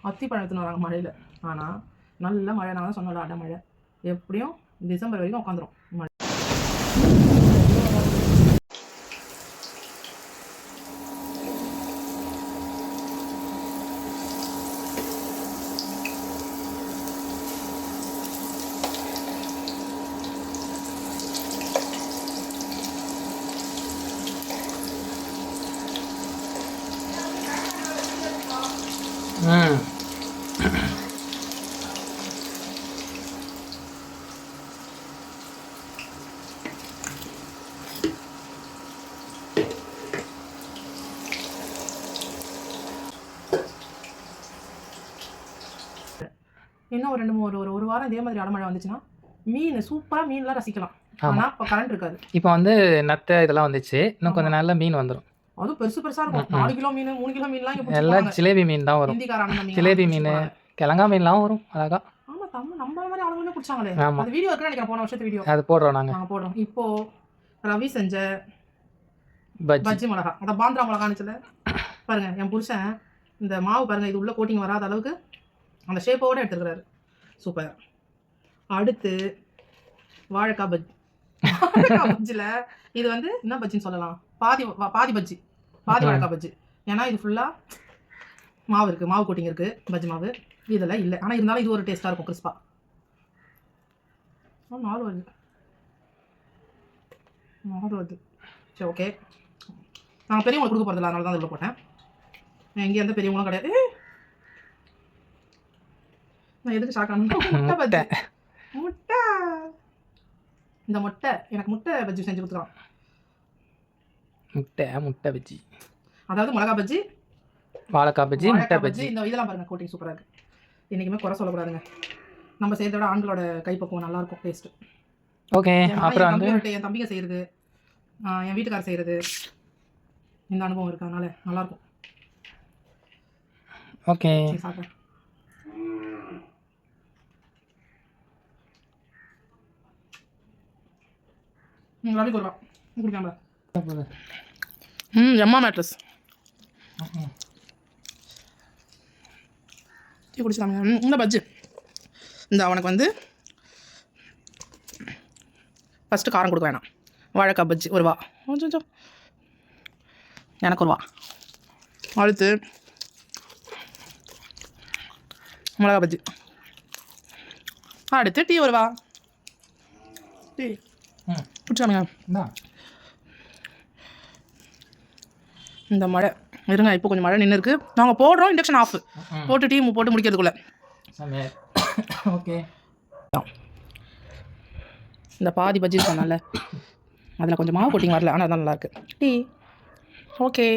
அத்திப்பழம் எடுத்துன்னு வராங்க மழையில். ஆனால் நல்ல மழை, நான் தான் சொன்னல அடை மழை, எப்படியும் டிசம்பர் வரைக்கும் உட்காந்துரும் மழை. இன்னும் ஒரு வாரம் இதே மாதிரி அடமழை வந்துச்சுன்னா மீன் சூப்பராக மீன்லாம் ரசிக்கலாம். ஆனால் இப்போ கரண்ட் இருக்காது. இப்போ வந்து நத்தை இதெல்லாம் வந்துச்சு, இன்னும் கொஞ்சம் நாள்ல மீன் வந்துடும். அதுவும் பெருசாக இருக்கும். 4 கிலோ மீன் 3 கிலோ மீன்லாம் எல்லாம் ஜிலேபி மீன் தான் வரும். ஜிலேபி மீன், கிழங்கா மீன்லாம் வரும் அழகா. ஆமாம், நம்ம மாதிரி ஆளுங்களுமே பிடிச்சாங்களே. அந்த வீடியோ இருக்குன்னு நினைக்கிறேன், போன வருஷத்து வீடியோ. அது போடுறோம் நாங்கள் போடுறோம். இப்போ ரவி செஞ்ச பஜ்ஜி மிளகா, அந்த பாந்திரா மிளகானுச்சுல பாருங்க. என் புருஷன் இந்த மாவு பாருங்க, இது உள்ள கோட்டிங் வராத அளவுக்கு அந்த ஷேப்போட எடுத்துருக்கிறாரு. சூப்பர். அடுத்து வாழைக்காய் பஜ்ஜி. வாழைக்காய் பஜ்ஜியில் இது வந்து என்ன பஜ்ஜின்னு சொல்லலாம், பாதி பஜ்ஜி, பாதி வாழைக்காய் பஜ்ஜி. ஏன்னா இது ஃபுல்லாக மாவு இருக்குது, மாவு கோட்டிங் இருக்குது, பஜ்ஜி மாவு இதெல்லாம் இல்லை. ஆனால் இருந்தாலும் இது ஒரு டேஸ்ட்டாக இருக்கும், கிறிஸ்பாக. 4 வருது. சரி, ஓகே. நான் பெரியவங்களுக்கு கொடுக்க போகிறதில்ல, அதனால தான் இதில் போட்டேன். எங்கேயும் எந்த பெரியவங்களும் கிடையாது. நான் எதுக்கு ஷாக் ஆனேன், முட்டை. இந்த முட்டை எனக்கு முட்டை பஜ்ஜி செஞ்சு கொடுத்துருவான். முட்டை பஜ்ஜி, அதாவது மிளகா பஜ்ஜி, வாழைக்காய் பஜ்ஜி, முட்டை பஜ்ஜி. இந்த இதெல்லாம் பாருங்க, கோட்டிங் சூப்பராக இருக்குது. என்றைக்குமே குறை சொல்லக்கூடாதுங்க. நம்ம செய்கிறத விட ஆண்களோட கைப்பக்குவம் நல்லாயிருக்கும், டேஸ்ட்டு. ஓகே. அப்புறம் வந்து என் தம்பிங்க செய்கிறது, என் வீட்டுக்காரர் செய்கிறது, இந்த அனுபவம் இருக்குது, அதனால நல்லாயிருக்கும். ஓகே. சாப்பிட்றேன். ரவி கொடுவா குடிக்காம. எம்மா மேட்ரஸ் டீ குடிச்சிடாங்க. இந்த பஜ்ஜி, இந்த அவனுக்கு வந்து ஃபஸ்ட்டு காரம் கொடுக்க வேணாம். வாழைக்காய் பஜ்ஜி 1 ரூபா, எனக்கு 1 ரூபா. அடுத்து மிளகா பஜ்ஜி, அடுத்து டீ 1 ரூபா. டீ குடிச்சாமியா. இந்த மழை இருங்க, இப்போ கொஞ்சம் மழை நின்று இருக்குது. நாங்கள் போடுறோம், இண்டக்ஷன் ஆஃப் போட்டு டீ போட்டு முடிக்கிறதுக்குள்ளே. ஓகே. இந்த பாதி பஜ்ஜி சொன்னால அதில் கொஞ்சம் மாவு கோட்டிங் வரல, ஆனால் அதான் நல்லாயிருக்கு. Tea okay.